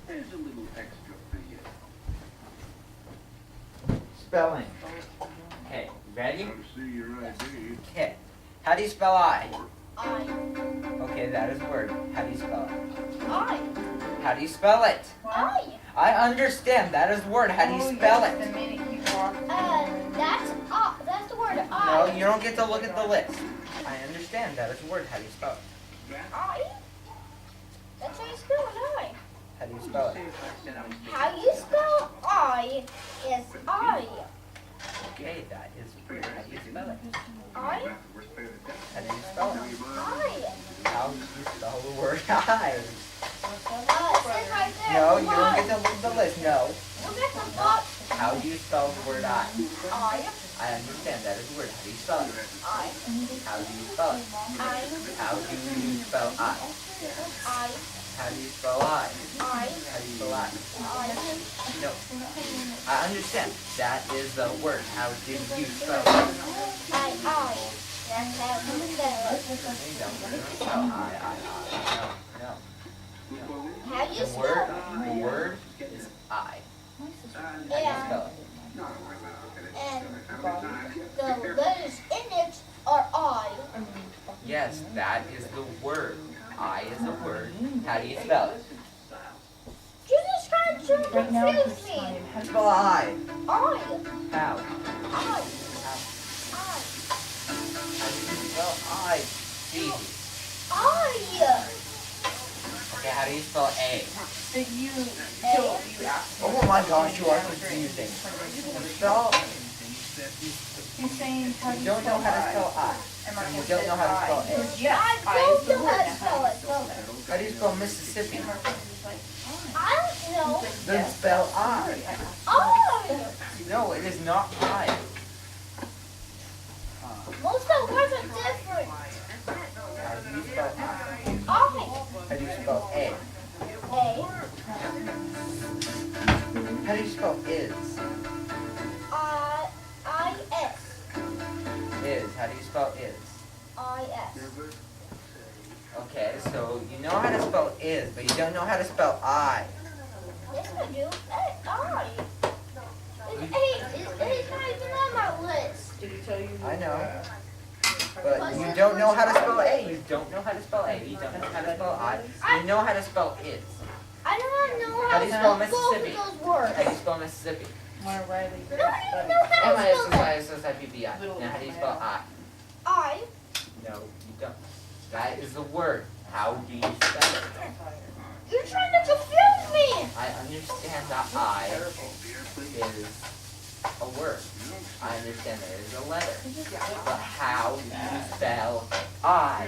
There's a little extra for you. Spelling. Okay, ready? Gotta see your ID. Okay. How do you spell I? I. Okay, that is a word. How do you spell it? I. How do you spell it? I. I understand. That is a word. How do you spell it? That's the word I. No, you don't get to look at the list. I understand. That is a word. How do you spell it? I. That's how you spell an I. How do you spell it? How you spell I is I. Okay, that is weird. How do you spell it? I. How do you spell it? I. How do you spell the word I? It says right there. No, you don't get to look at the list. No. Look at the top. How do you spell the word I? I. I understand. That is a word. How do you spell it? I. How do you spell it? I. How do you spell I? I. How do you spell I? I. How do you spell I? I. No. I understand. That is the word. How do you spell it? I. That's how you spell it. You don't spell I. No. How you The spell word is I. How do you spell it? and the letters in it are I. Yes, that is the word. I is a word. How do you spell it? You just tried to Right now, confuse he's me. trying. How do you Spell I. I. How? I. How do you spell I? G. I. Okay, how do you spell A? So you asked. Oh my gosh, you are confusing. Spell. He's saying how do You you don't know how to spell I. And Mark You don't know how to spell A. Yes, I I is don't the know word. how to Now spell it. spell it? How do you spell Mississippi? And Mark was like, I don't know. Then spell I. I. No, it is not I. Most of the words are different. How do you spell I? I. How do you spell A? A. How do you spell is? I-S. Is. How do you spell is? I-S. Okay, so you know how to spell is, but you don't know how to spell I. Yes, I do. I. It's not even on my list. did he tell you? I know. But you don't know how to spell A. You don't know how to spell A. You don't know how to spell I. You know how to spell is. I do not know How how do to you spell spell both Mississippi? of those words. How do you spell Mississippi? One of Riley. I don't even know how to spell that. M-I-S-S-I-P-P-I. Now how do you spell I? I. No, you don't. That is the word. How do you spell it? You're trying to confuse me. I understand that I is a word. I understand there is a letter. But how do you spell I?